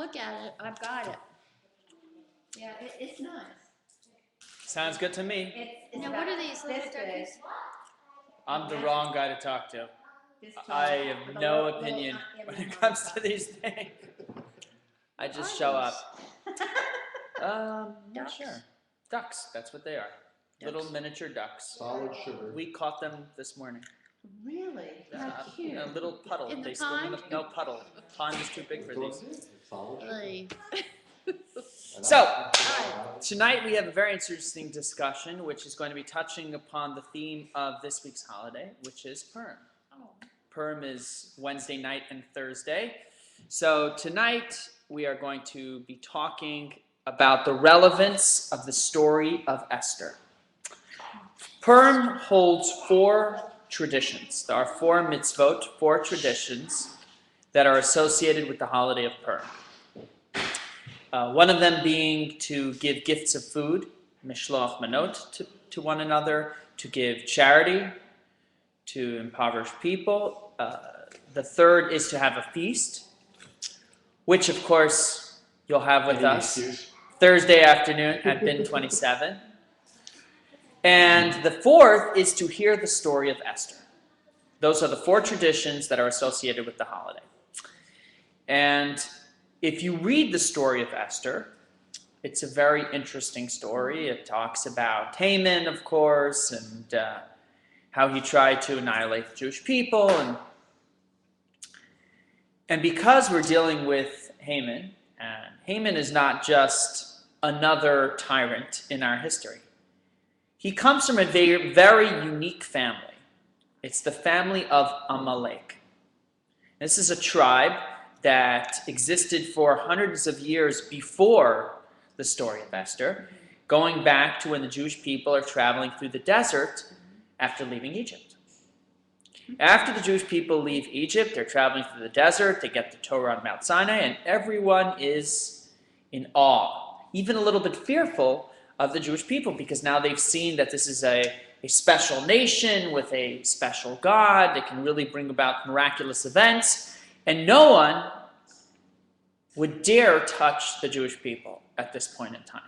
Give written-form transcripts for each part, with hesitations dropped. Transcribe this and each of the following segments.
look at it. I've got it. Yeah, it's nice. Sounds good to me. It's Now, about what are these little this big. turkeys? I'm the wrong guy to talk to. This tall, I with have a no little opinion emblem when it on comes the to top. these things. I What just are show these? up. Not Ducks? sure. Ducks, that's what they are. Little Ducks. miniature ducks. Solid sugar. We caught them this morning. Really? How cute. In a little puddle. In the They swim in pond? no puddle. The pond is too big for these. Solid sugar. Really? So, tonight we have a very interesting discussion, which is going to be touching upon the theme of this week's holiday, which is Purim. Oh. Purim is Wednesday night and Thursday. So tonight we are going to be talking about the relevance of the story of Esther. Purim holds 4 traditions. There are 4 mitzvot, 4 traditions that are associated with the holiday of Purim. One of them being to give gifts of food, mishloach manot, to one another, to give charity to impoverished people. The third is to have a feast, which of course you'll have with us Thursday afternoon at Bin 27. And the fourth is to hear the story of Esther. Those are the 4 traditions that are associated with the holiday. And if you read the story of Esther, it's a very interesting story. It talks about Haman, of course, and how he tried to annihilate the Jewish people. And because we're dealing with Haman, and Haman is not just another tyrant in our history. He comes from a very, very unique family. It's the family of Amalek. This is a tribe that existed for hundreds of years before the story of Esther, going back to when the Jewish people are traveling through the desert after leaving Egypt. After the Jewish people leave Egypt, they're traveling through the desert, they get the Torah on Mount Sinai, and everyone is in awe, even a little bit fearful of the Jewish people, because now they've seen that this is a special nation with a special God that can really bring about miraculous events, and no one would dare touch the Jewish people at this point in time.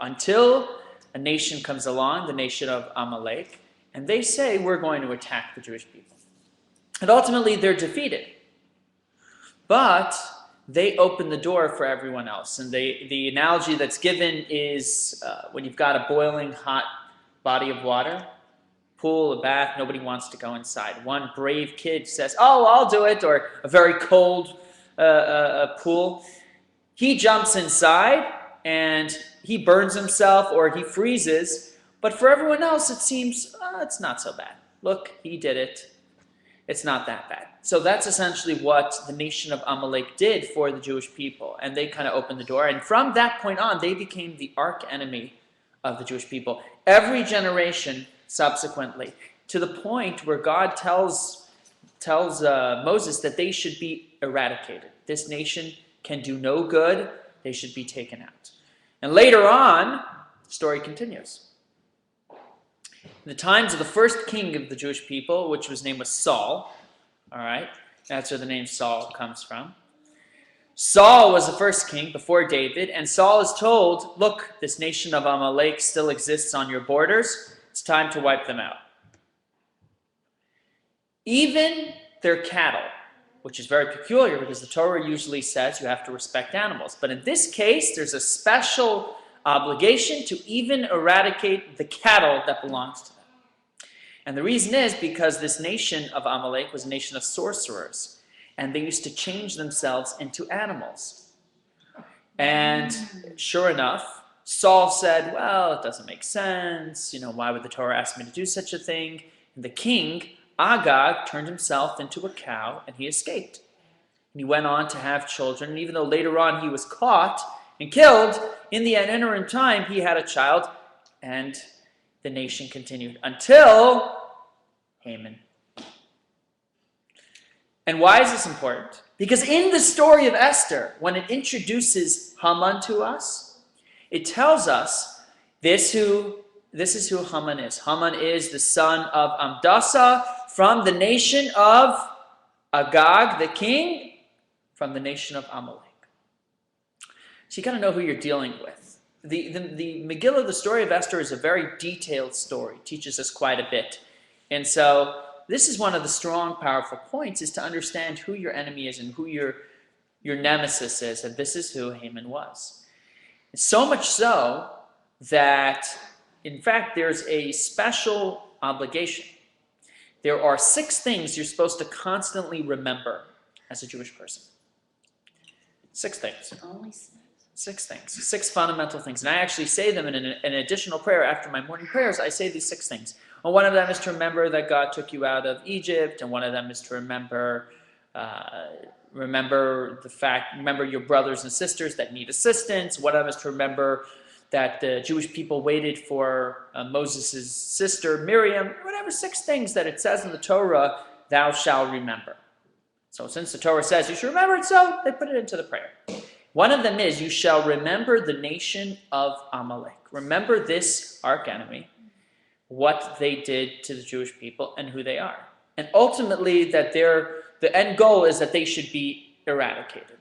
Until a nation comes along, the nation of Amalek, and they say, we're going to attack the Jewish people. And ultimately, they're defeated. But they open the door for everyone else. And the analogy that's given is when you've got a boiling hot body of water, pool, a bath, nobody wants to go inside. One brave kid says, oh, I'll do it, or a very cold pool. He jumps inside and he burns himself or he freezes. But for everyone else, it seems, it's not so bad. Look, he did it. It's not that bad. So that's essentially what the nation of Amalek did for the Jewish people. And they kind of opened the door. And from that point on, they became the arch enemy of the Jewish people. Every generation subsequently, to the point where God tells Moses that they should be eradicated. This nation can do no good. They should be taken out. And later on, the story continues. In the times of the first king of the Jewish people, which his name was Saul, all right, that's where the name Saul comes from. Saul was the first king before David, and Saul is told, look, this nation of Amalek still exists on your borders. It's time to wipe them out. Even their cattle, which is very peculiar because the Torah usually says you have to respect animals. But in this case, there's a special obligation to even eradicate the cattle that belongs to them. And the reason is because this nation of Amalek was a nation of sorcerers, and they used to change themselves into animals. And sure enough, Saul said, well, it doesn't make sense. Why would the Torah ask me to do such a thing? And the king, Agag, turned himself into a cow, and he escaped. And he went on to have children, and even though later on he was caught and killed, in the interim time he had a child, and the nation continued until Haman. And why is this important? Because in the story of Esther, when it introduces Haman to us, it tells us this is who Haman is. Haman is the son of Amdasa from the nation of Agag, the king, from the nation of Amalek. So you got to know who you're dealing with. The Megillah, the story of Esther, is a very detailed story. It teaches us quite a bit. And so this is one of the strong, powerful points, is to understand who your enemy is and who your nemesis is. And this is who Haman was. So much so that, in fact, there's a special obligation. There are 6 things you're supposed to constantly remember as a Jewish person. 6 things. Only 6. 6 things. 6 fundamental things. And I actually say them in an additional prayer after my morning prayers. I say these 6 things. Well, one of them is to remember that God took you out of Egypt, and one of them is to remember your brothers and sisters that need assistance. One of them is to remember that the Jewish people waited for Moses' sister Miriam. Whatever 6 things that it says in the Torah, thou shalt remember. So since the Torah says you should remember it, so they put it into the prayer. One of them is, you shall remember the nation of Amalek. Remember this arch enemy, what they did to the Jewish people and who they are. And ultimately that the end goal is that they should be eradicated.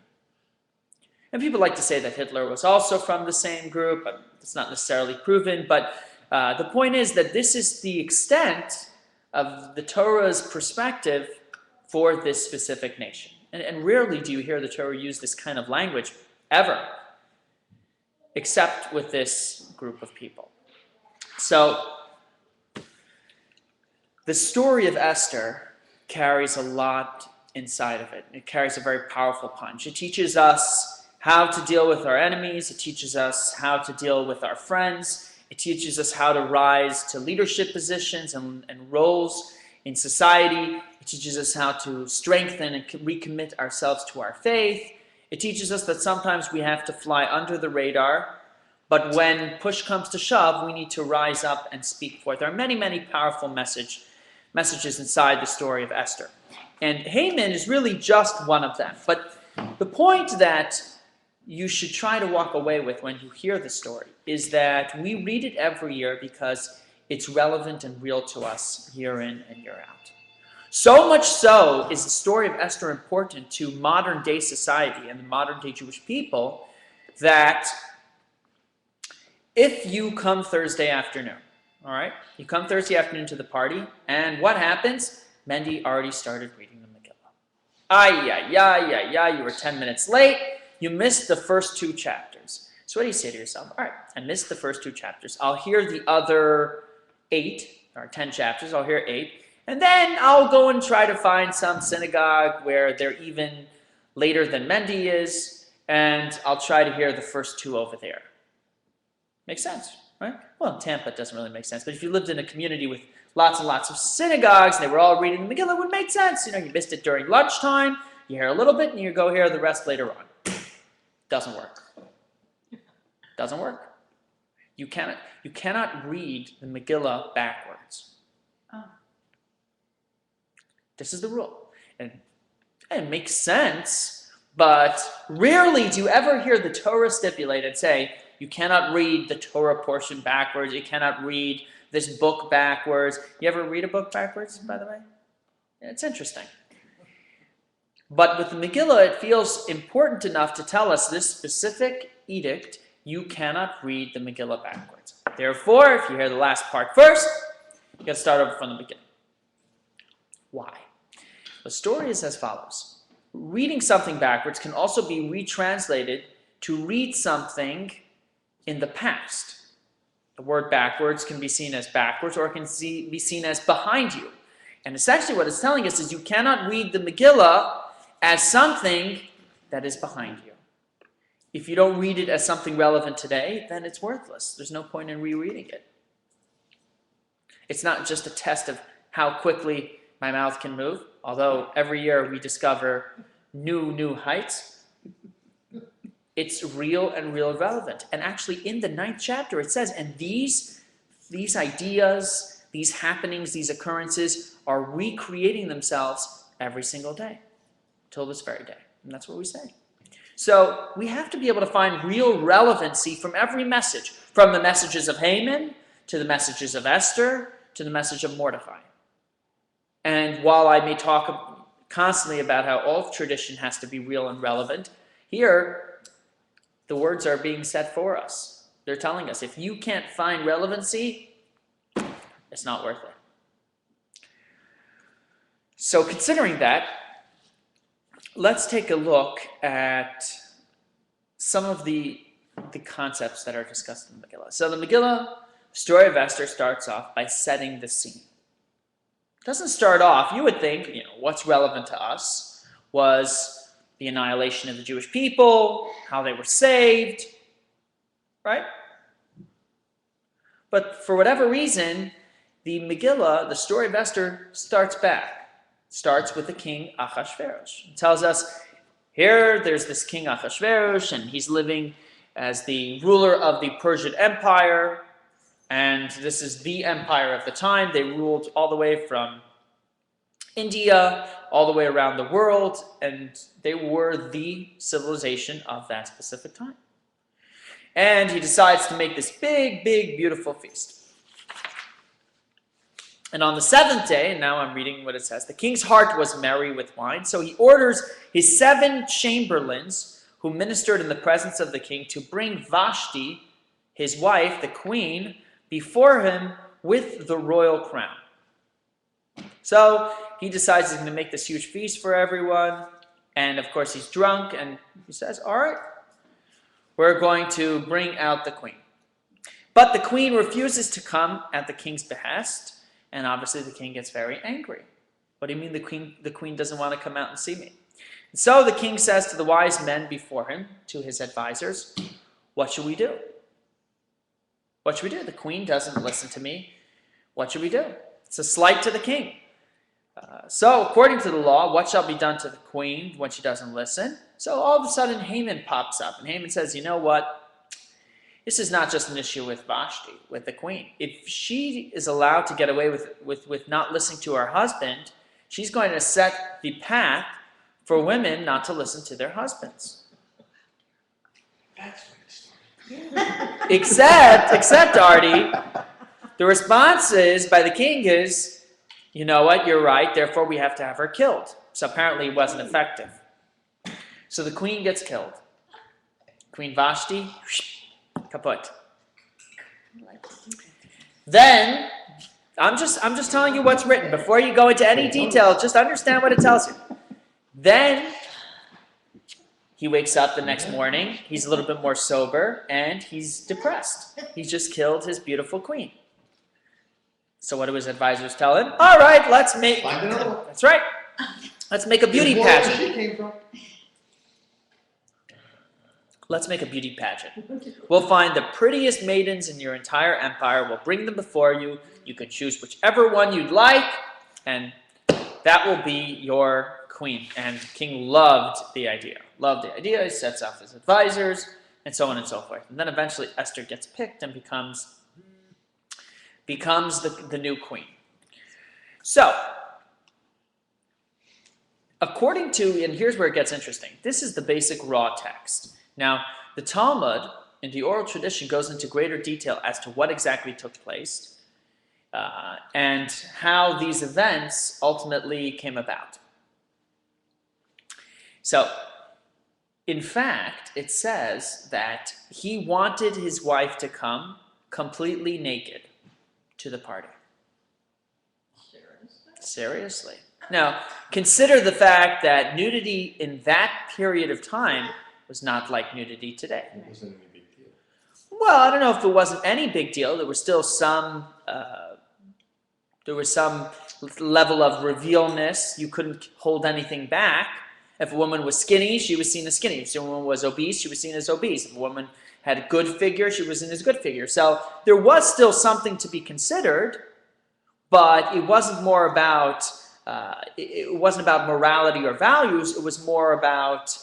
And people like to say that Hitler was also from the same group, but it's not necessarily proven. But the point is that this is the extent of the Torah's perspective for this specific nation. And rarely do you hear the Torah use this kind of language, ever, except with this group of people. So, the story of Esther carries a lot inside of it. It carries a very powerful punch. It teaches us how to deal with our enemies. It teaches us how to deal with our friends. It teaches us how to rise to leadership positions and roles in society. It teaches us how to strengthen and recommit ourselves to our faith. It teaches us that sometimes we have to fly under the radar, but when push comes to shove, we need to rise up and speak forth. There are many, many powerful messages inside the story of Esther. And Haman is really just one of them. But the point that you should try to walk away with when you hear the story is that we read it every year because it's relevant and real to us year in and year out. So much so is the story of Esther important to modern day society and the modern day Jewish people that if you come Thursday afternoon, all right, you come Thursday afternoon to the party, and what happens? Mendy already started reading the Megillah. You were 10 minutes late. You missed the first 2 chapters. So what do you say to yourself? All right, I missed the first 2 chapters. I'll hear the other 8, or 10 chapters. I'll hear 8. And then I'll go and try to find some synagogue where they're even later than Mendy is, and I'll try to hear the first 2 over there. Makes sense, right? Well, in Tampa it doesn't really make sense, but if you lived in a community with lots and lots of synagogues, and they were all reading the Megillah, it would make sense. You know, you missed it during lunchtime, you hear a little bit, and you go hear the rest later on. Doesn't work. Doesn't work. You cannot read the Megillah backwards. Oh. This is the rule. And it makes sense, but rarely do you ever hear the Torah stipulate and say, you cannot read the Torah portion backwards, you cannot read this book backwards. You ever read a book backwards, by the way? It's interesting. But with the Megillah, it feels important enough to tell us this specific edict, you cannot read the Megillah backwards. Therefore, if you hear the last part first, you got to start over from the beginning. Why? The story is as follows. Reading something backwards can also be retranslated to read something in the past. The word backwards can be seen as backwards, or it can be seen as behind you. And essentially what it's telling us is you cannot read the Megillah as something that is behind you. If you don't read it as something relevant today, then it's worthless. There's no point in rereading it. It's not just a test of how quickly my mouth can move, although every year we discover new heights. It's real and real relevant. And actually in the 9th chapter it says, and these ideas, these happenings, these occurrences are recreating themselves every single day till this very day. And that's what we say. So we have to be able to find real relevancy from every message, from the messages of Haman to the messages of Esther to the message of Mordecai. And while I may talk constantly about how all tradition has to be real and relevant. Here, the words are being set for us. They're telling us, if you can't find relevancy, it's not worth it. So considering that, let's take a look at some of the concepts that are discussed in the Megillah. So the Megillah, story of Esther, starts off by setting the scene. It doesn't start off, you would think, what's relevant to us was the annihilation of the Jewish people, how they were saved, right? But for whatever reason, the Megillah, the story of Esther, starts with the king Achashverosh. It tells us, here there's this king Achashverosh, and he's living as the ruler of the Persian Empire, and this is the empire of the time. They ruled all the way from India, all the way around the world, and they were the civilization of that specific time. And he decides to make this big, big, beautiful feast. And on the seventh day, and now I'm reading what it says, the king's heart was merry with wine, so he orders his 7 chamberlains who ministered in the presence of the king to bring Vashti, his wife, the queen, before him with the royal crown. So he decides he's going to make this huge feast for everyone, and of course he's drunk, and he says, all right, we're going to bring out the queen. But the queen refuses to come at the king's behest, and obviously the king gets very angry. What do you mean the queen doesn't want to come out and see me? And so the king says to the wise men before him, to his advisors, what should we do? What should we do? The queen doesn't listen to me. What should we do? It's a slight to the king. So according to the law, what shall be done to the queen when she doesn't listen? So all of a sudden Haman pops up, and Haman says, you know what? This is not just an issue with Vashti, with the queen. If she is allowed to get away with not listening to her husband, she's going to set the path for women not to listen to their husbands. That's when it started. Except, Artie, the response is by the king is, you know what, you're right, therefore we have to have her killed. So apparently it wasn't effective. So the queen gets killed. Queen Vashti, kaput. Then, I'm just telling you what's written. Before you go into any detail, just understand what it tells you. Then, he wakes up the next morning, he's a little bit more sober, and he's depressed. He's just killed his beautiful queen. So what do his advisors tell him? All right, let's make... Find another one. That's right. Let's make a beauty There's more where pageant. she came from. Let's make a beauty pageant. We'll find the prettiest maidens in your entire empire. We'll bring them before you. You can choose whichever one you'd like, and that will be your queen. And the king loved the idea. He sets off his advisors, and so on and so forth. And then eventually Esther gets picked and becomes the new queen. So, according to, and here's where it gets interesting, this is the basic raw text. Now, the Talmud, in the oral tradition, goes into greater detail as to what exactly took place and how these events ultimately came about. So, in fact, it says that he wanted his wife to come completely naked to the party. Seriously. Now, consider the fact that nudity in that period of time was not like nudity today. It wasn't any big deal. Well, I don't know if it wasn't any big deal. There was still some level of revealness. You couldn't hold anything back. If a woman was skinny, she was seen as skinny. If a woman was obese, she was seen as obese. If a woman had a good figure, she was seen as good figure. So there was still something to be considered, but it wasn't more about morality or values. It was more about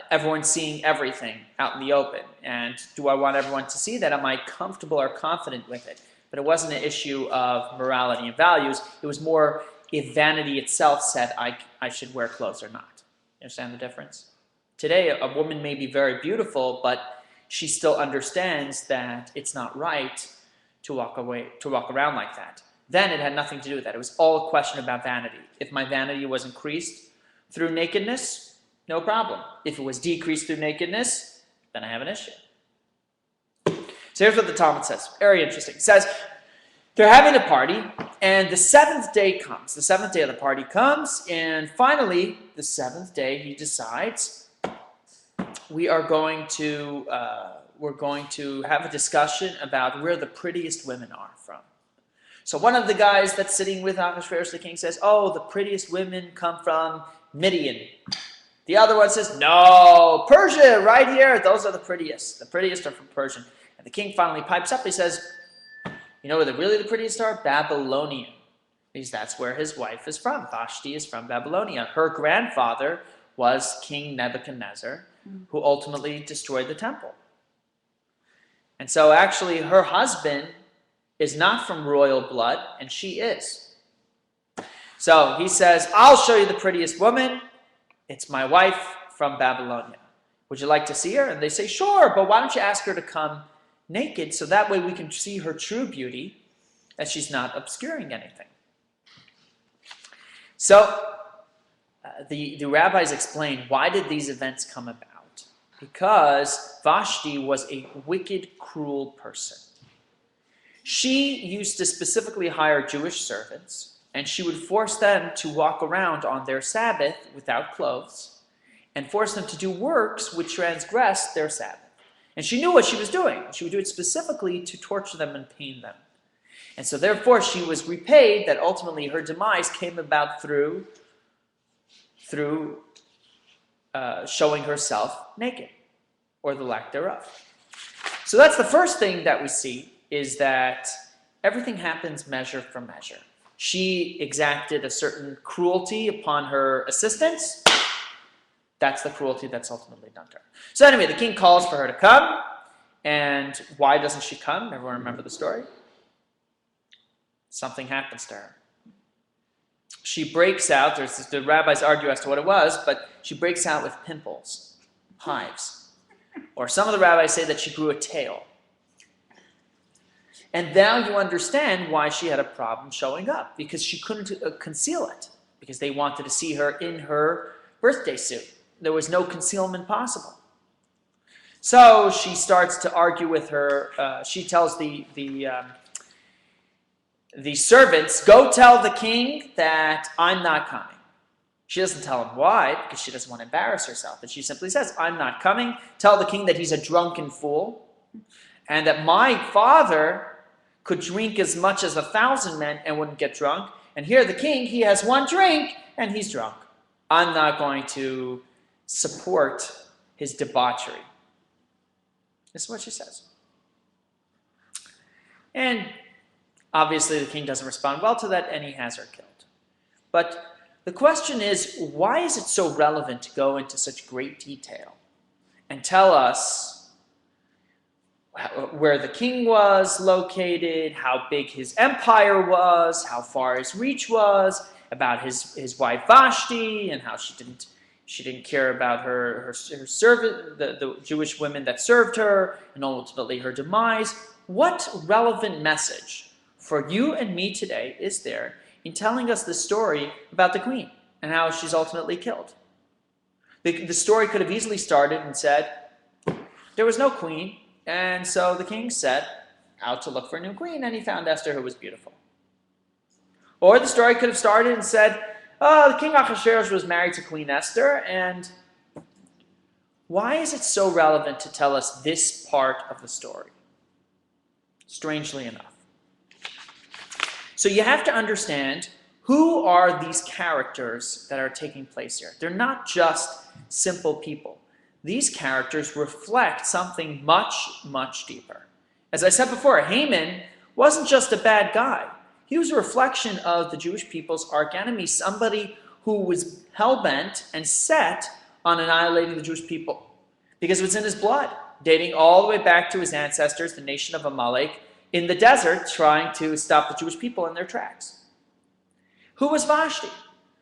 everyone seeing everything out in the open. And do I want everyone to see that? Am I comfortable or confident with it? But it wasn't an issue of morality and values. It was more if vanity itself said I should wear clothes or not. You understand the difference? Today, a woman may be very beautiful, but she still understands that it's not right to walk around like that. then it had nothing to do with that. It was all a question about vanity. If my vanity was increased through nakedness, no problem. If it was decreased through nakedness, then I have an issue. So here's what the Talmud says. Very interesting. It says, they're having a party, and the seventh day comes. The seventh day of the party comes, and finally, the seventh day, he decides, we're going to have a discussion about where the prettiest women are from. So one of the guys that's sitting with Ahasuerus the king says, oh, the prettiest women come from Midian. The other one says, no, Persia, right here, those are the prettiest. The prettiest are from Persia. And the king finally pipes up. He says, you know where really the prettiest are? Babylonian. Because that's where his wife is from. Vashti is from Babylonia. Her grandfather was King Nebuchadnezzar, who ultimately destroyed the temple. And so actually her husband is not from royal blood, and she is. So he says, I'll show you the prettiest woman. It's my wife from Babylonia. Would you like to see her? And they say, sure, but why don't you ask her to come naked so that way we can see her true beauty, that she's not obscuring anything. So the rabbis explain, why did these events come about? Because Vashti was a wicked, cruel person. She used to specifically hire Jewish servants, and she would force them to walk around on their Sabbath without clothes, and force them to do works which transgressed their Sabbath. And she knew what she was doing. She would do it specifically to torture them and pain them. And so therefore she was repaid that ultimately her demise came about through showing herself naked, or the lack thereof. So that's the first thing that we see, is that everything happens measure for measure. She exacted a certain cruelty upon her assistants. That's the cruelty that's ultimately done to her. So anyway, the king calls for her to come. And why doesn't she come? Everyone remember the story? Something happens to her. She breaks out. The rabbis argue as to what it was, but she breaks out with pimples, hives. Or some of the rabbis say that she grew a tail. And now you understand why she had a problem showing up, because she couldn't conceal it, because they wanted to see her in her birthday suit. There was no concealment possible. So she starts to argue with her. She tells the servants, go tell the king that I'm not coming. She doesn't tell him why, because she doesn't want to embarrass herself. But she simply says, I'm not coming. Tell the king that he's a drunken fool, and that my father could drink as much as 1,000 men and wouldn't get drunk. And here the king, he has one drink and he's drunk. I'm not going to support his debauchery. This is what she says. And obviously the king doesn't respond well to that, and he has her killed. But the question is, why is it so relevant to go into such great detail and tell us where the king was located, how big his empire was, how far his reach was, about his wife Vashti, and how she didn't care about her servant, the Jewish women that served her, and ultimately her demise? What relevant message for you and me today is there in telling us the story about the queen and how she's ultimately killed? The story could have easily started and said, there was no queen, and so the king set out to look for a new queen, and he found Esther, who was beautiful. Or the story could have started and said, oh, the king Ahasuerus was married to Queen Esther, and why is it so relevant to tell us this part of the story? Strangely enough. So you have to understand, who are these characters that are taking place here? They're not just simple people. These characters reflect something much, much deeper. As I said before, Haman wasn't just a bad guy. He was a reflection of the Jewish people's arch enemy, somebody who was hell-bent and set on annihilating the Jewish people, because it was in his blood, dating all the way back to his ancestors, the nation of Amalek, in the desert, trying to stop the Jewish people in their tracks. Who was Vashti?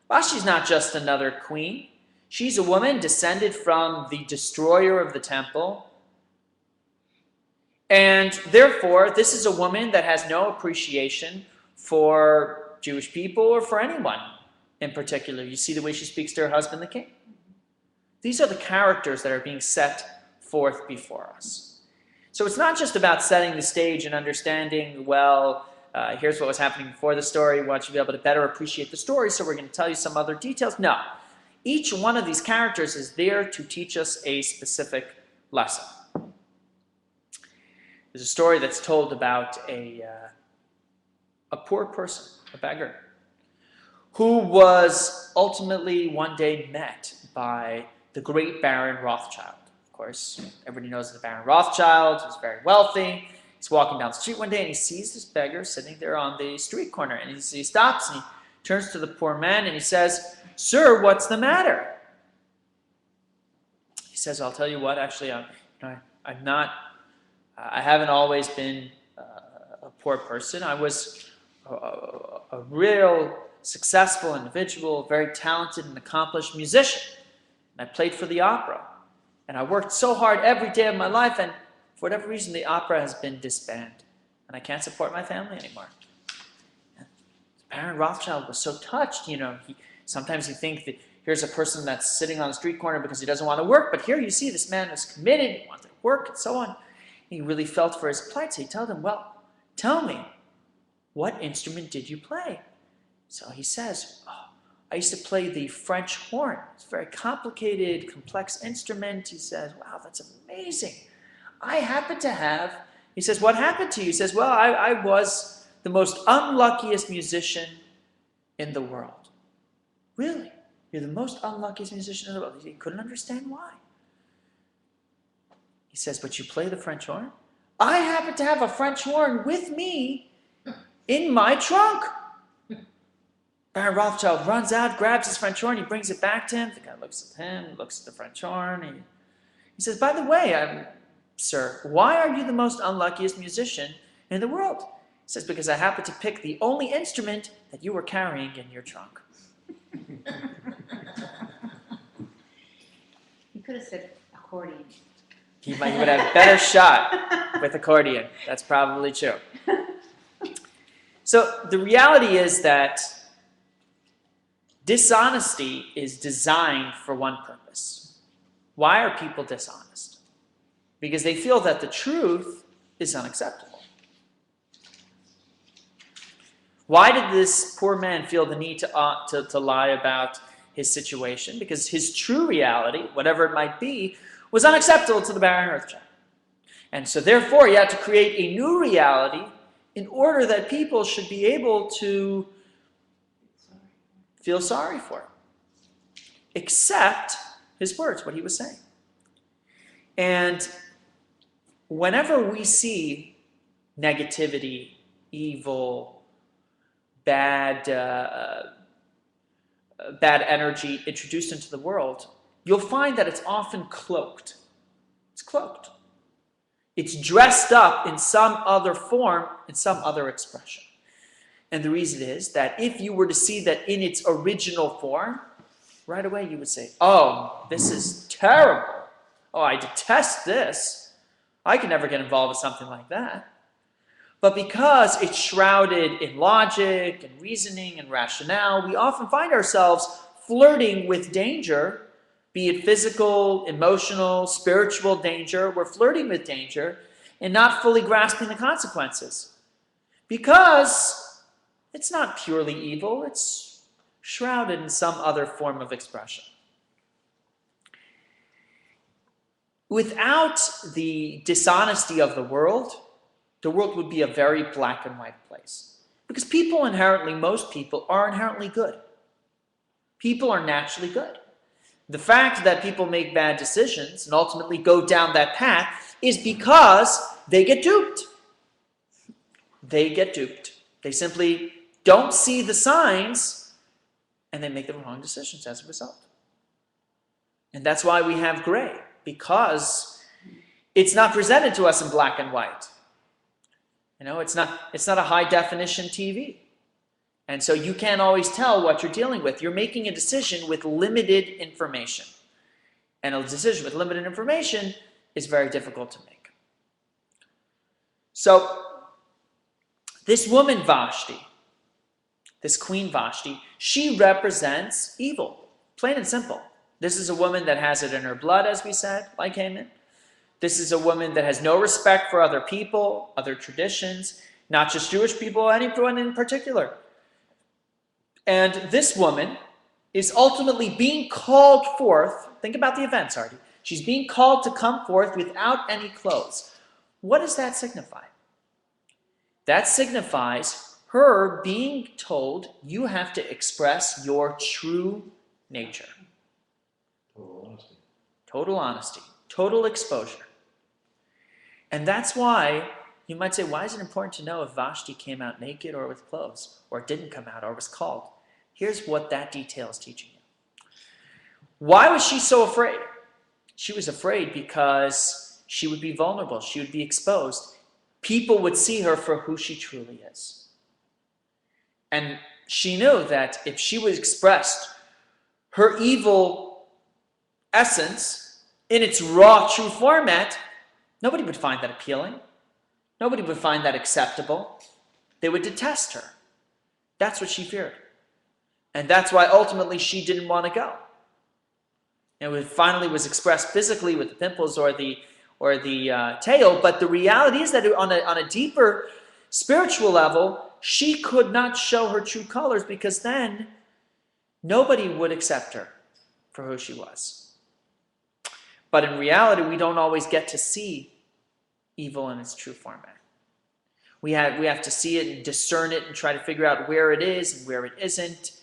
Vashti's not just another queen. She's a woman descended from the destroyer of the temple. And therefore, this is a woman that has no appreciation for Jewish people or for anyone in particular. You see the way she speaks to her husband, the king. These are the characters that are being set forth before us. So it's not just about setting the stage and understanding, well, here's what was happening before the story. We want you to be able to better appreciate the story, so we're going to tell you some other details. No. Each one of these characters is there to teach us a specific lesson. There's a story that's told about a poor person, a beggar, who was ultimately one day met by the great Baron Rothschild. Of course, everybody knows the Baron Rothschild was very wealthy. He's walking down the street one day and he sees this beggar sitting there on the street corner. And he stops and he turns to the poor man and he says, "Sir, what's the matter?" He says, "I'll tell you what, actually, I haven't always been a poor person. I was a real successful individual, very talented and accomplished musician. And I played for the opera. And I worked so hard every day of my life, and for whatever reason, the opera has been disbanded. And I can't support my family anymore." And Baron Rothschild was so touched, sometimes you think that here's a person that's sitting on the street corner because he doesn't want to work, but here you see this man was committed, he wanted to work, and so on. He really felt for his plight, so he told him, "Well, tell me, what instrument did you play?" So he says, "Oh, I used to play the French horn. It's a very complicated, complex instrument." He says, "Wow, that's amazing. I happen to have," he says, "What happened to you?" He says, "Well, I was the most unluckiest musician in the world." "Really? You're the most unluckiest musician in the world?" He couldn't understand why. He says, "But you play the French horn?" "I happen to have a French horn with me in my trunk." Baron Rothschild runs out, grabs his French horn, he brings it back to him. The guy looks at him, looks at the French horn. He says, "By the way, sir, why are you the most unluckiest musician in the world?" He says, "Because I happened to pick the only instrument that you were carrying in your trunk." You could have said accordion. He would have a better shot with accordion. That's probably true. So the reality is that dishonesty is designed for one purpose. Why are people dishonest? Because they feel that the truth is unacceptable. Why did this poor man feel the need to lie about his situation? Because his true reality, whatever it might be, was unacceptable to the Baron Rothschild. And so therefore he had to create a new reality in order that people should be able to feel sorry for him, accept his words, what he was saying. And whenever we see negativity, evil, bad energy introduced into the world, you'll find that it's often cloaked. It's cloaked. It's dressed up in some other form, in some other expression. And the reason is that if you were to see that in its original form, right away you would say, "Oh, this is terrible. Oh, I detest this. I can never get involved with something like that." But because it's shrouded in logic and reasoning and rationale, we often find ourselves flirting with danger, be it physical, emotional, spiritual danger. We're flirting with danger and not fully grasping the consequences. Because it's not purely evil, it's shrouded in some other form of expression. Without the dishonesty of the world would be a very black and white place. Because people inherently, most people, are inherently good. People are naturally good. The fact that people make bad decisions and ultimately go down that path is because they get duped. They get duped. They simply don't see the signs, and they make the wrong decisions as a result. And that's why we have gray, because it's not presented to us in black and white. It's not a high definition TV. And so you can't always tell what you're dealing with. You're making a decision with limited information. And a decision with limited information is very difficult to make. So, this woman Vashti, this Queen Vashti, she represents evil, plain and simple. This is a woman that has it in her blood, as we said, like Haman. This is a woman that has no respect for other people, other traditions, not just Jewish people, anyone in particular. And this woman is ultimately being called forth. Think about the events, Artie. She's being called to come forth without any clothes. What does that signify? That signifies her being told you have to express your true nature. Total honesty. Total honesty. Total exposure. And that's why you might say, why is it important to know if Vashti came out naked or with clothes, or didn't come out or was called? Here's what that detail is teaching you. Why was she so afraid? She was afraid because she would be vulnerable. She would be exposed. People would see her for who she truly is. And she knew that if she was expressed her evil essence in its raw, true format, nobody would find that appealing. Nobody would find that acceptable. They would detest her. That's what she feared. And that's why ultimately she didn't want to go. And it finally was expressed physically with the pimples or the tail, but the reality is that on a deeper spiritual level, she could not show her true colors because then nobody would accept her for who she was. But in reality, we don't always get to see evil in its true format. We have to see it and discern it and try to figure out where it is and where it isn't.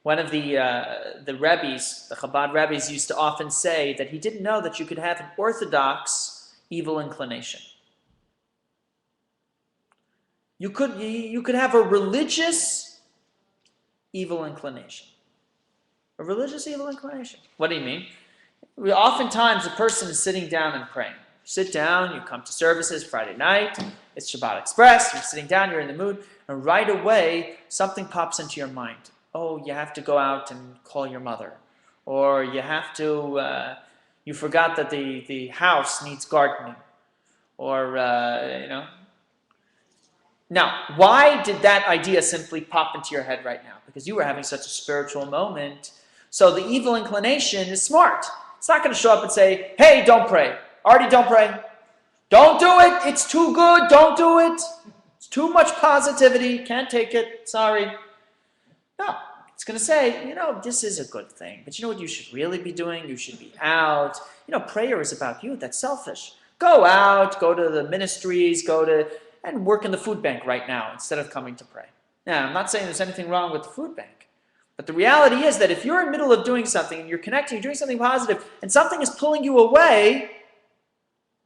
One of the Rebbes, the Chabad Rebbes, used to often say that he didn't know that you could have an orthodox evil inclination. You could have a religious evil inclination. A religious evil inclination. What do you mean? Oftentimes a person is sitting down and praying. You sit down, you come to services Friday night, it's Shabbat Express, you're sitting down, you're in the mood, and right away something pops into your mind. Oh, you have to go out and call your mother. Or you have to, you forgot that the house needs gardening. Or, Now, why did that idea simply pop into your head right now? Because you were having such a spiritual moment. So the evil inclination is smart. It's not going to show up and say, hey, don't pray. Artie, don't pray. Don't do it. It's too good. Don't do it. It's too much positivity. Can't take it. Sorry. No. It's going to say, this is a good thing. But you know what you should really be doing? You should be out. Prayer is about you. That's selfish. Go out. Go to the ministries. And work in the food bank right now instead of coming to pray. Now, I'm not saying there's anything wrong with the food bank. But the reality is that if you're in the middle of doing something and you're connecting, you're doing something positive, and something is pulling you away,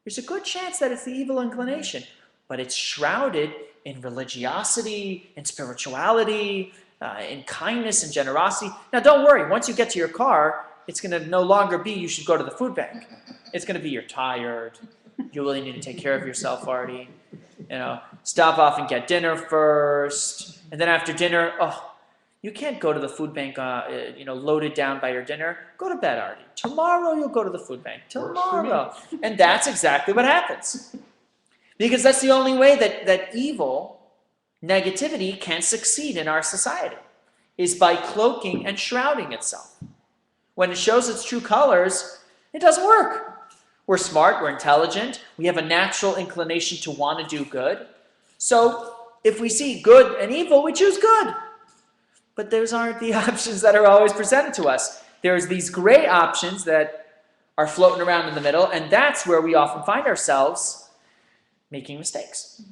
there's a good chance that it's the evil inclination. But it's shrouded in religiosity, in spirituality, in kindness and generosity. Now, don't worry. Once you get to your car, it's going to no longer be you should go to the food bank. It's going to be you're tired. You really need to take care of yourself, Artie. Stop off and get dinner first. And then after dinner, you can't go to the food bank, loaded down by your dinner. Go to bed, Artie. Tomorrow you'll go to the food bank. Tomorrow. And that's exactly what happens. Because that's the only way that evil, negativity can succeed in our society, is by cloaking and shrouding itself. When it shows its true colors, it doesn't work. We're smart, we're intelligent, we have a natural inclination to want to do good. So if we see good and evil, we choose good. But those aren't the options that are always presented to us. There's these gray options that are floating around in the middle, and that's where we often find ourselves making mistakes.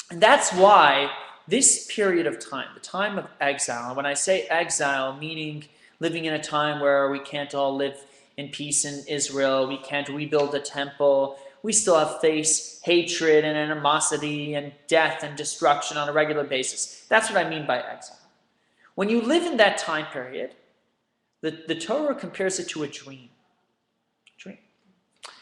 And that's why this period of time, the time of exile, and when I say exile, meaning living in a time where we can't all live in peace in Israel, we can't rebuild a temple, we still have face hatred and animosity and death and destruction on a regular basis. That's what I mean by exile. When you live in that time period, the Torah compares it to a dream.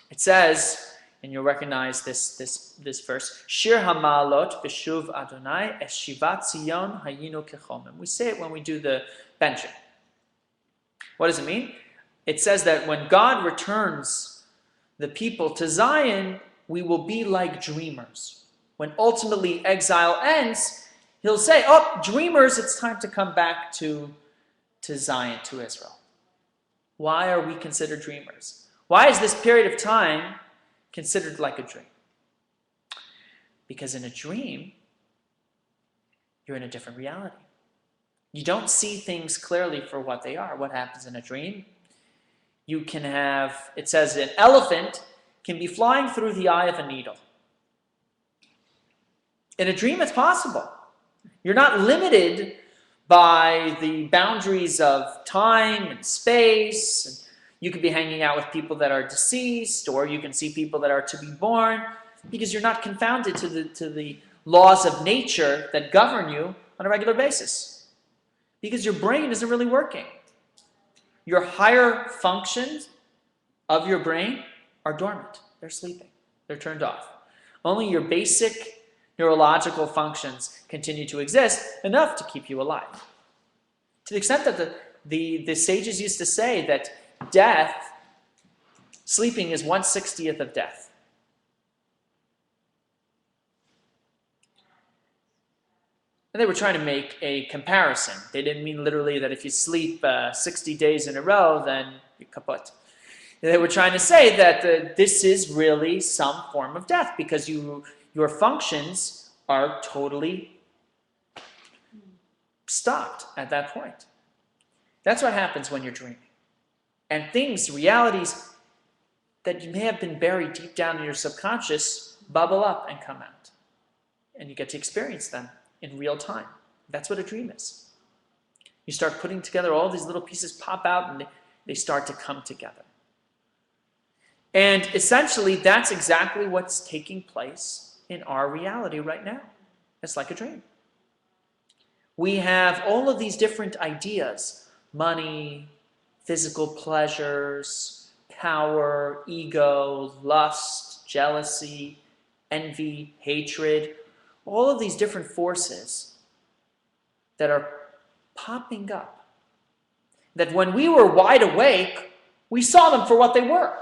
It says, and you'll recognize this verse, Shir Hamalot B'shuv Adonai Es Shivat Zion Hayinu Kechomim. We say it when we do the benching. What does it mean? It says that when God returns the people to Zion, we will be like dreamers. When ultimately exile ends, He'll say, oh, dreamers, it's time to come back to Zion, to Israel. Why are we considered dreamers? Why is this period of time considered like a dream? Because in a dream, you're in a different reality. You don't see things clearly for what they are. What happens in a dream? You can have, it says, an elephant can be flying through the eye of a needle. In a dream, it's possible. You're not limited by the boundaries of time and space. You could be hanging out with people that are deceased, or you can see people that are to be born, because you're not confounded to the laws of nature that govern you on a regular basis. Because your brain isn't really working. Your higher functions of your brain are dormant. They're sleeping. They're turned off. Only your basic neurological functions continue to exist, enough to keep you alive. To the extent that the sages used to say that death, sleeping is 1/60th of death. And they were trying to make a comparison. They didn't mean literally that if you sleep 60 days in a row, then you're kaput. They were trying to say that this is really some form of death, because your functions are totally stopped at that point. That's what happens when you're dreaming. And things, realities that may have been buried deep down in your subconscious bubble up and come out. And you get to experience them in real time. That's what a dream is. You start putting together, all these little pieces pop out and they start to come together. And essentially, that's exactly what's taking place in our reality right now. It's like a dream. We have all of these different ideas: money, physical pleasures, power, ego, lust, jealousy, envy, hatred, all of these different forces that are popping up. That when we were wide awake, we saw them for what they were.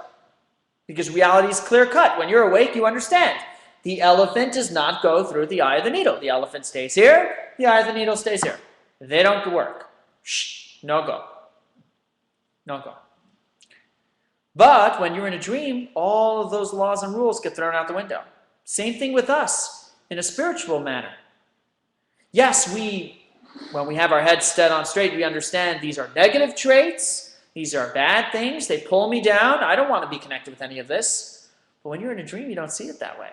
Because reality is clear-cut. When you're awake, you understand. The elephant does not go through the eye of the needle. The elephant stays here, the eye of the needle stays here. They don't work. Shh, no go. No go. But when you're in a dream, all of those laws and rules get thrown out the window. Same thing with us in a spiritual manner. Yes, when we have our heads set on straight, we understand these are negative traits. These are bad things. They pull me down. I don't want to be connected with any of this. But when you're in a dream, you don't see it that way.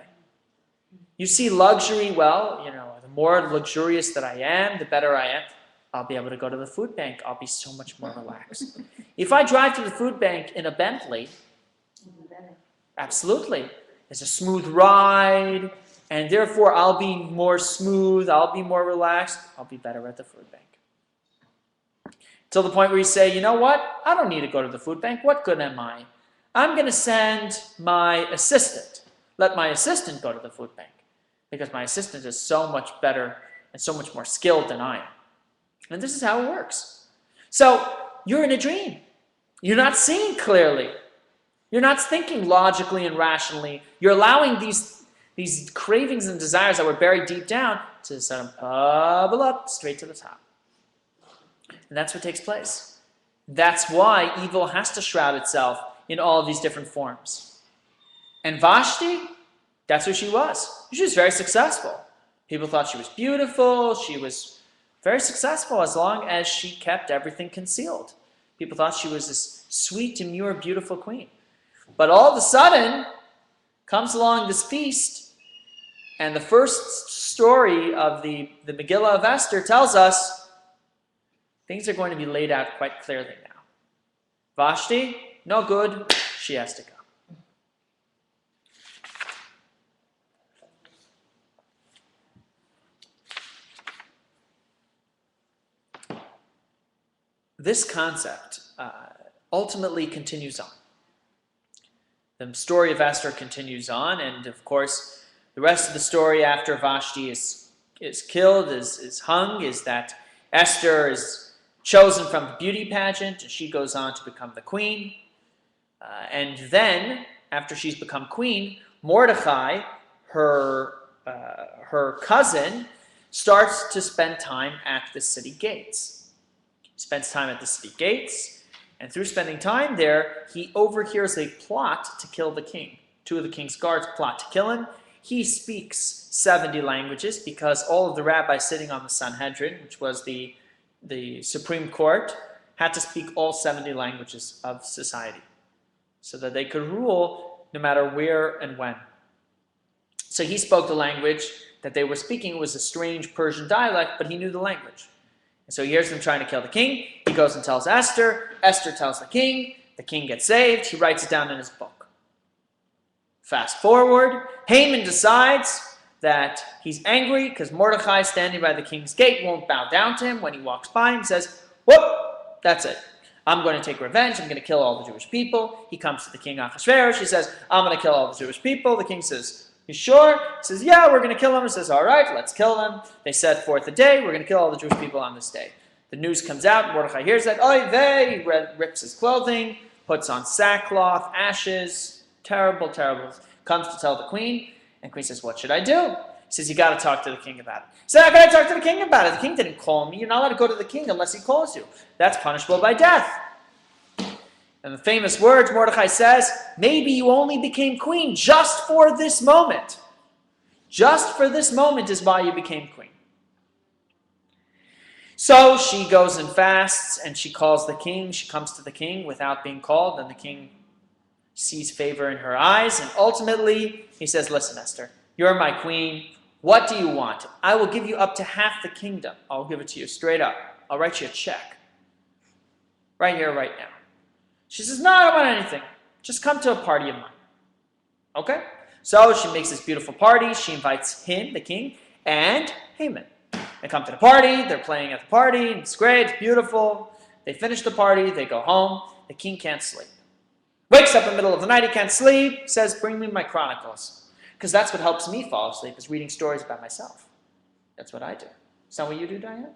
You see luxury, well, the more luxurious that I am, the better I am. I'll be able to go to the food bank. I'll be so much more relaxed. If I drive to the food bank in a Bentley, absolutely. It's a smooth ride, and therefore I'll be more smooth, I'll be more relaxed, I'll be better at the food bank. Till the point where you say, you know what? I don't need to go to the food bank. What good am I? I'm going to send my assistant. Let my assistant go to the food bank. Because my assistant is so much better and so much more skilled than I am. And this is how it works. So, you're in a dream. You're not seeing clearly. You're not thinking logically and rationally. You're allowing these cravings and desires that were buried deep down to sort of bubble up straight to the top. And that's what takes place. That's why evil has to shroud itself in all of these different forms. And Vashti, that's who she was. She was very successful. People thought she was beautiful. She was very successful as long as she kept everything concealed. People thought she was this sweet, demure, beautiful queen. But all of a sudden, comes along this feast, and the first story of the Megillah of Esther tells us things are going to be laid out quite clearly now. Vashti, no good, she has to go. This concept ultimately continues on. The story of Esther continues on, and of course, the rest of the story after Vashti is killed, is hung, is that Esther is chosen from the beauty pageant, and she goes on to become the queen. And then, after she's become queen, Mordecai, her cousin, starts to spend time at the city gates. He spends time at the city gates, and through spending time there, he overhears a plot to kill the king. Two of the king's guards plot to kill him. He speaks 70 languages because all of the rabbis sitting on the Sanhedrin, which was the Supreme Court, had to speak all 70 languages of society so that they could rule no matter where and when. So he spoke the language that they were speaking. It was a strange Persian dialect, but he knew the language. And so he hears them trying to kill the king. He goes and tells Esther. Esther tells the king. The king gets saved. He writes it down in his book. Fast forward, Haman decides that he's angry because Mordecai, standing by the king's gate, won't bow down to him. When he walks by him, says, whoop, that's it. I'm going to take revenge. I'm going to kill all the Jewish people. He comes to the king Ahasuerus. He says, I'm going to kill all the Jewish people. The king says, you sure? He says, yeah, we're going to kill them. He says, all right, let's kill them. They set forth a day. We're going to kill all the Jewish people on this day. The news comes out. Mordecai hears that. Oy vey! He rips his clothing, puts on sackcloth, ashes. Terrible, terrible. Comes to tell the queen. And the queen says, what should I do? He says, you got to talk to the king about it. He said, I got to talk to the king about it. The king didn't call me. You're not allowed to go to the king unless he calls you. That's punishable by death. And the famous words Mordecai says, maybe you only became queen just for this moment. Just for this moment is why you became queen. So she goes and fasts, and she calls the king. She comes to the king without being called, and the king sees favor in her eyes. And ultimately, he says, listen, Esther, you're my queen. What do you want? I will give you up to half the kingdom. I'll give it to you straight up. I'll write you a check. Right here, right now. She says, no, I don't want anything. Just come to a party of mine. Okay? So she makes this beautiful party. She invites him, the king, and Haman. They come to the party. They're playing at the party. It's great. It's beautiful. They finish the party. They go home. The king can't sleep. Wakes up in the middle of the night. He can't sleep. Says, bring me my chronicles. Because that's what helps me fall asleep, is reading stories about myself. That's what I do. Is that what you do, Diane?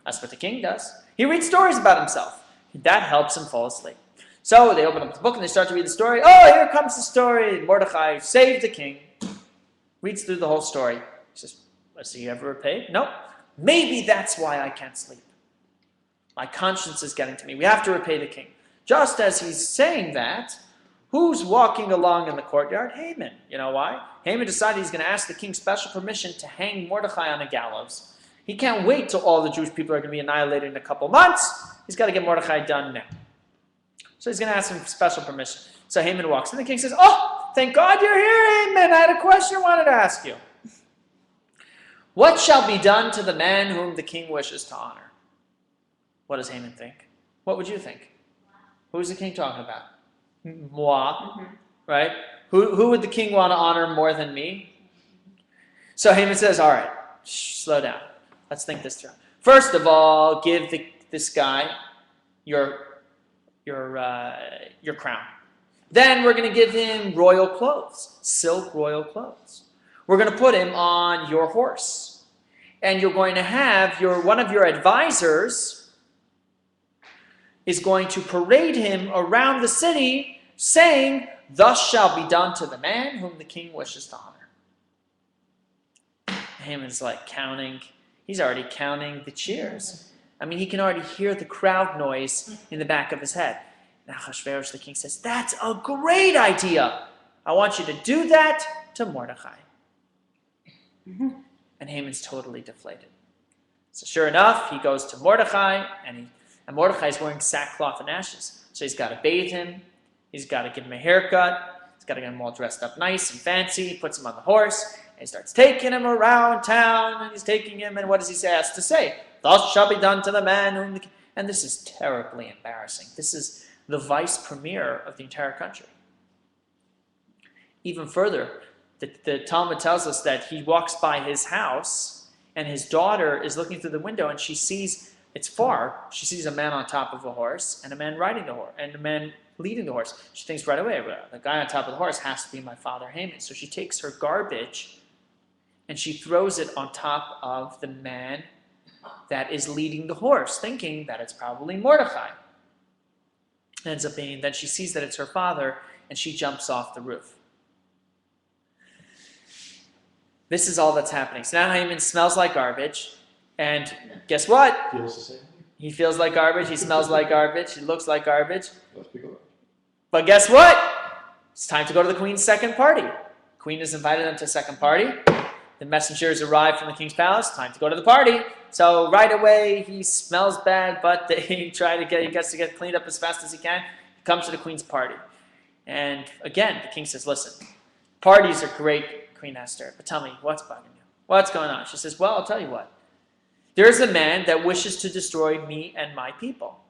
That's what the king does. He reads stories about himself. That helps him fall asleep. So they open up the book and they start to read the story. Oh, here comes the story. Mordecai saved the king. Reads through the whole story. He says, was he ever repaid? No. Maybe that's why I can't sleep. My conscience is getting to me. We have to repay the king. Just as he's saying that, who's walking along in the courtyard? Haman. You know why? Haman decided he's going to ask the king special permission to hang Mordecai on a gallows. He can't wait till all the Jewish people are going to be annihilated in a couple months. He's got to get Mordecai done now. So he's going to ask him for special permission. So Haman walks in. The king says, oh, thank God you're here, Haman. I had a question I wanted to ask you. What shall be done to the man whom the king wishes to honor? What does Haman think? What would you think? Who's the king talking about? Moi, right? Who would the king want to honor more than me? So Haman says, all right, slow down. Let's think this through. First of all, give this guy your crown. Then we're going to give him royal clothes, silk royal clothes. We're going to put him on your horse. And you're going to have one of your advisors is going to parade him around the city saying, thus shall be done to the man whom the king wishes to honor. Haman's like counting. He's already counting the cheers. I mean, he can already hear the crowd noise in the back of his head. Now Ahasuerus, the king, says, that's a great idea. I want you to do that to Mordecai. And Haman's totally deflated. So sure enough, he goes to Mordecai, and Mordecai's wearing sackcloth and ashes. So he's got to bathe him. He's got to give him a haircut. He's got to get him all dressed up nice and fancy. He puts him on the horse, and he starts taking him around town, and he's taking him, and what does he say? He has to say, thus shall be done to the man whom the king... And this is terribly embarrassing. This is the vice premier of the entire country. Even further, the Talmud tells us that he walks by his house, and his daughter is looking through the window, and she sees, it's far, she sees a man on top of a horse, and a man riding the horse, and a man leading the horse. She thinks right away, well, the guy on top of the horse has to be my father Haman. So she takes her garbage, and she throws it on top of the man that is leading the horse, thinking that it's probably Mordecai. It ends up being, then she sees that it's her father, and she jumps off the roof. This is all that's happening. So now Haman smells like garbage. And guess what? Feels the same. He feels like garbage. He smells like garbage. He looks like garbage. Let's be good. But guess what? It's time to go to the queen's second party. Queen has invited them to a second party. The messengers arrive from the king's palace. Time to go to the party. So right away, he smells bad, but he gets to get cleaned up as fast as he can. He comes to the queen's party. And again, the king says, listen, parties are great, Queen Esther, but tell me, what's bugging you? What's going on? She says, well, I'll tell you what. There's a man that wishes to destroy me and my people.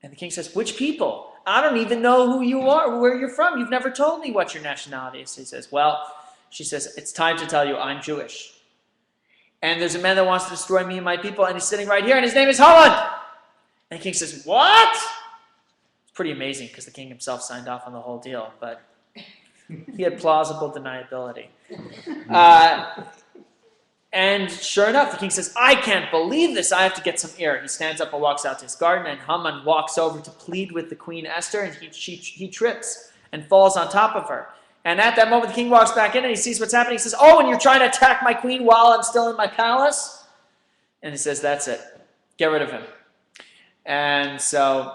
And the king says, which people? I don't even know who you are, where you're from. You've never told me what your nationality is. He says, well, she says, it's time to tell you I'm Jewish. And there's a man that wants to destroy me and my people, and he's sitting right here, and his name is Haman. And the king says, what? It's pretty amazing, because the king himself signed off on the whole deal, but he had plausible deniability. And sure enough, the king says, I can't believe this. I have to get some air. He stands up and walks out to his garden, and Haman walks over to plead with the Queen Esther, and he trips and falls on top of her. And at that moment, the king walks back in, and he sees what's happening. He says, oh, and you're trying to attack my queen while I'm still in my palace? And he says, that's it. Get rid of him. And so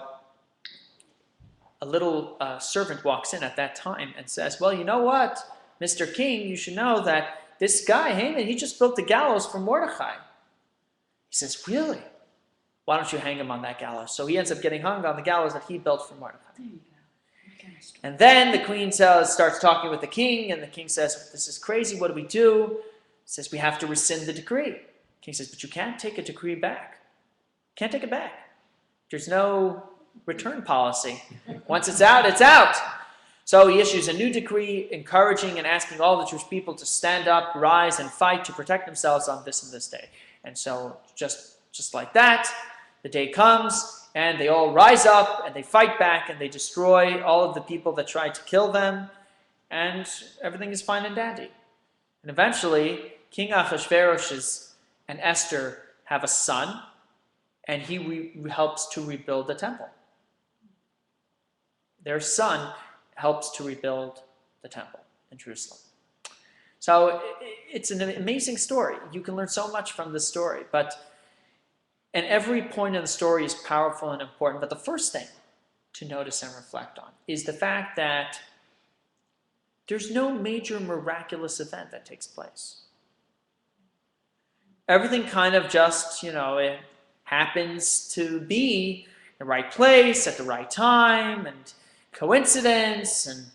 a little servant walks in at that time and says, well, you know what, Mr. King, you should know that this guy, Haman, he just built the gallows for Mordecai. He says, really? Why don't you hang him on that gallows? So he ends up getting hung on the gallows that he built for Mordecai. And then the queen starts talking with the king, and the king says, this is crazy, what do we do? He says, we have to rescind the decree. The king says, but you can't take a decree back. Can't take it back. There's no return policy. Once it's out, it's out. So he issues a new decree encouraging and asking all the Jewish people to stand up, rise, and fight to protect themselves on this and this day. And so just like that, the day comes, and they all rise up, and they fight back, and they destroy all of the people that tried to kill them, and everything is fine and dandy. And eventually, King Ahasuerus and Esther have a son, and he helps to rebuild the temple. Their son helps to rebuild the temple in Jerusalem. So it's an amazing story. You can learn so much from this story, and every point in the story is powerful and important. But the first thing to notice and reflect on is the fact that there's no major miraculous event that takes place. Everything kind of just, it happens to be the right place at the right time, and coincidence, and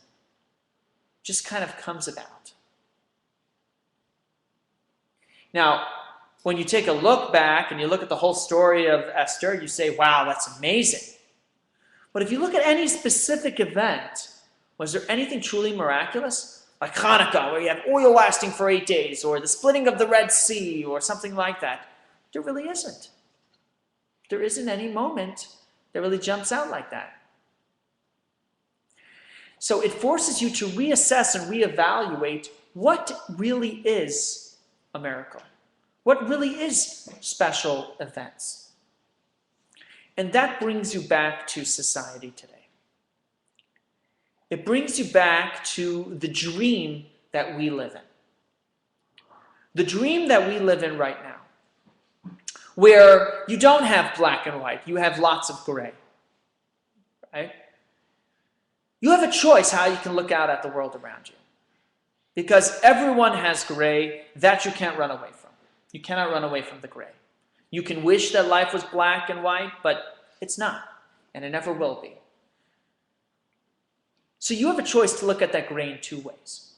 just kind of comes about. Now, when you take a look back and you look at the whole story of Esther, you say, wow, that's amazing. But if you look at any specific event, was there anything truly miraculous? Like Hanukkah, where you have oil lasting for 8 days, or the splitting of the Red Sea, or something like that. There really isn't. There isn't any moment that really jumps out like that. So it forces you to reassess and reevaluate what really is a miracle. What really is special events? And that brings you back to society today. It brings you back to the dream that we live in. The dream that we live in right now, where you don't have black and white, you have lots of gray. Right? You have a choice how you can look out at the world around you. Because everyone has gray that you can't run away from. You cannot run away from the gray. You can wish that life was black and white, but it's not, and it never will be. So you have a choice to look at that gray in two ways.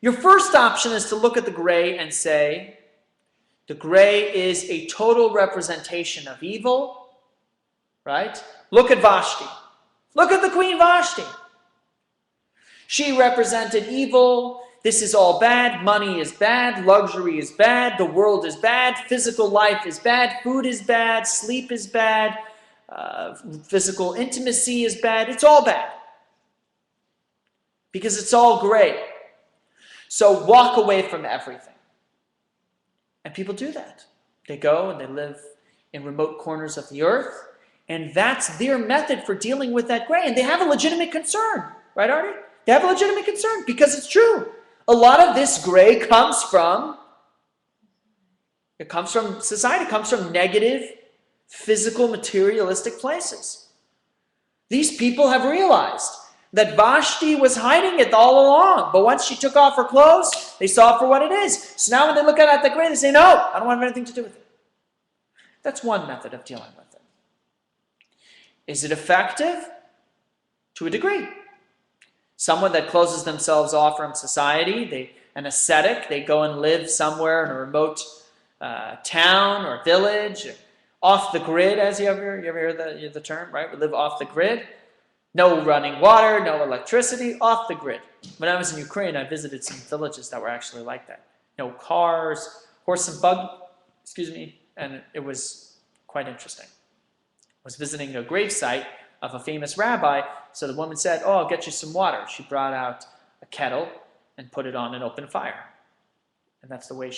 Your first option is to look at the gray and say, the gray is a total representation of evil, right? Look at Vashti. Look at the Queen Vashti. She represented evil. This is all bad. Money is bad. Luxury is bad. The world is bad. Physical life is bad. Food is bad. Sleep is bad. Physical intimacy is bad. It's all bad. Because it's all gray. So walk away from everything. And people do that. They go and they live in remote corners of the earth. And that's their method for dealing with that gray. And they have a legitimate concern. Right, Artie? They have a legitimate concern because it's true. A lot of this gray comes from society, it comes from negative, physical, materialistic places. These people have realized that Vashti was hiding it all along, but once she took off her clothes, they saw it for what it is. So now when they look at the gray, they say, no, I don't want anything to do with it. That's one method of dealing with it. Is it effective? To a degree. Someone that closes themselves off from society, an ascetic, they go and live somewhere in a remote town or village, off the grid, as you ever hear the term, right? We live off the grid. No running water, no electricity, off the grid. When I was in Ukraine, I visited some villages that were actually like that. No cars, horse and buggy, and it was quite interesting. I was visiting a gravesite of a famous rabbi, so the woman said, oh, I'll get you some water. She brought out a kettle and put it on an open fire. And that's the way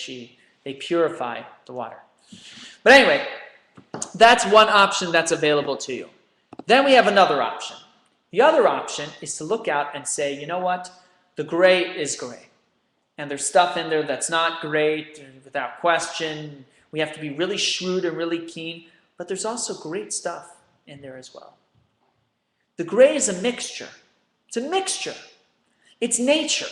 they purify the water. But anyway, that's one option that's available to you. Then we have another option. The other option is to look out and say, you know what? The gray is gray. And there's stuff in there that's not great, without question. We have to be really shrewd and really keen. But there's also great stuff in there as well. The gray is a mixture. It's a mixture. It's nature.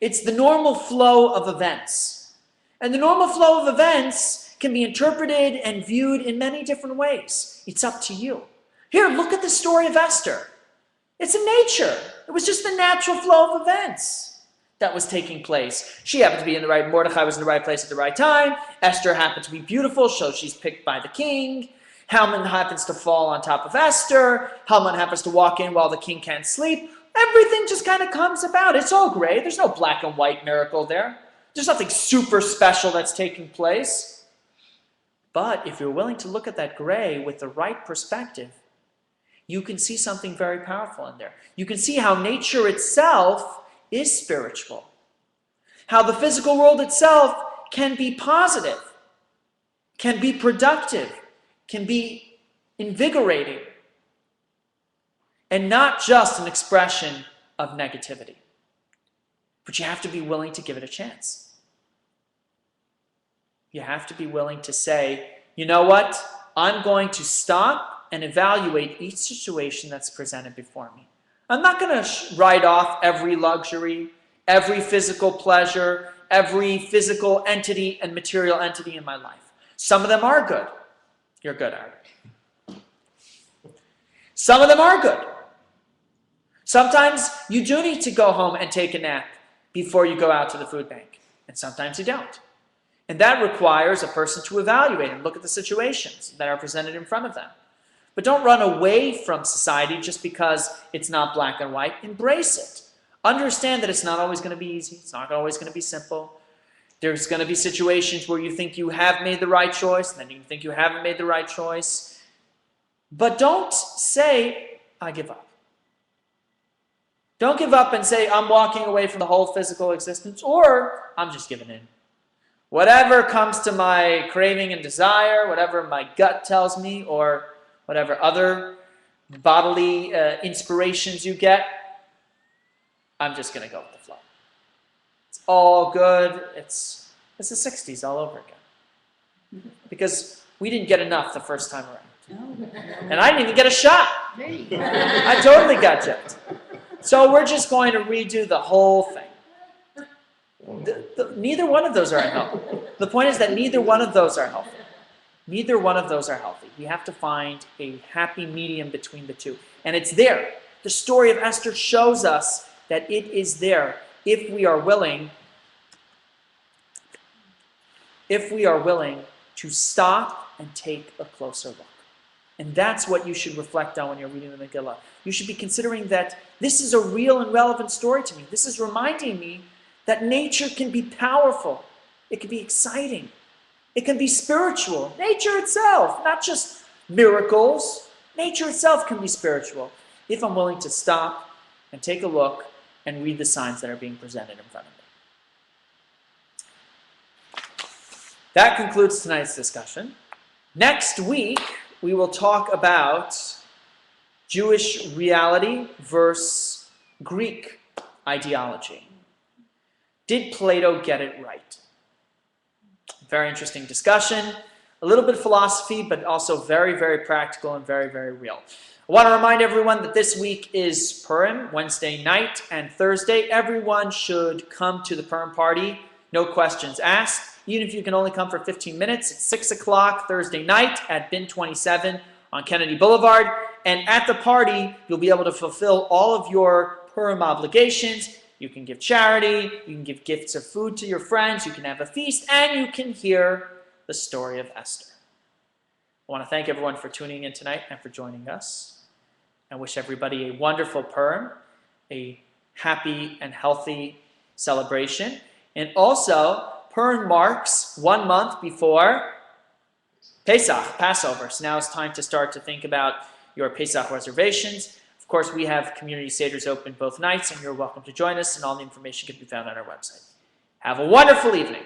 It's the normal flow of events. And the normal flow of events can be interpreted and viewed in many different ways. It's up to you. Here, look at the story of Esther. It's in nature. It was just the natural flow of events that was taking place. She happened to be in the right, Mordecai was in the right place at the right time. Esther happened to be beautiful, so she's picked by the king. Haman happens to fall on top of Esther. Haman happens to walk in while the king can't sleep. Everything just kind of comes about. It's all gray. There's no black and white miracle there. There's nothing super special that's taking place. But if you're willing to look at that gray with the right perspective, you can see something very powerful in there. You can see how nature itself is spiritual. How the physical world itself can be positive, can be productive, can be invigorating, and not just an expression of negativity. But you have to be willing to give it a chance. You have to be willing to say, you know what? I'm going to stop and evaluate each situation that's presented before me. I'm not going to write off every luxury, every physical pleasure, every physical entity and material entity in my life. Some of them are good. You're good, Art. Some of them are good. Sometimes you do need to go home and take a nap before you go out to the food bank. And sometimes you don't. And that requires a person to evaluate and look at the situations that are presented in front of them. But don't run away from society just because it's not black and white. Embrace it. Understand that it's not always going to be easy. It's not always going to be simple. There's going to be situations where you think you have made the right choice, and then you think you haven't made the right choice. But don't say, I give up. Don't give up and say, I'm walking away from the whole physical existence, or I'm just giving in. Whatever comes to my craving and desire, whatever my gut tells me, or whatever other bodily inspirations you get, I'm just going to go with the flow. It's all good. It's the 60s all over again. Because we didn't get enough the first time around. And I didn't even get a shot. I totally got gypped. So we're just going to redo the whole thing. Neither one of those are healthy. The point is that neither one of those are healthy. Neither one of those are healthy. We have to find a happy medium between the two. And it's there. The story of Esther shows us that it is there if we are willing to stop and take a closer look. And that's what you should reflect on when you're reading the Megillah. You should be considering that this is a real and relevant story to me. This is reminding me that nature can be powerful. It can be exciting. It can be spiritual. Nature itself, not just miracles. Nature itself can be spiritual if I'm willing to stop and take a look and read the signs that are being presented in front of me. That concludes tonight's discussion. Next week, we will talk about Jewish reality versus Greek ideology. Did Plato get it right? Very interesting discussion. A little bit of philosophy, but also very, very practical and very, very real. I want to remind everyone that this week is Purim, Wednesday night and Thursday. Everyone should come to the Purim party. No questions asked. Even if you can only come for 15 minutes, it's 6 o'clock Thursday night at Bin 27 on Kennedy Boulevard. And at the party, you'll be able to fulfill all of your Purim obligations. You can give charity, you can give gifts of food to your friends, you can have a feast, and you can hear the story of Esther. I want to thank everyone for tuning in tonight and for joining us. I wish everybody a wonderful Purim, a happy and healthy celebration. And also, Purim marks 1 month before Pesach, Passover. So now it's time to start to think about your Pesach reservations. Of course, we have community seders open both nights, and you're welcome to join us, and all the information can be found on our website. Have a wonderful evening.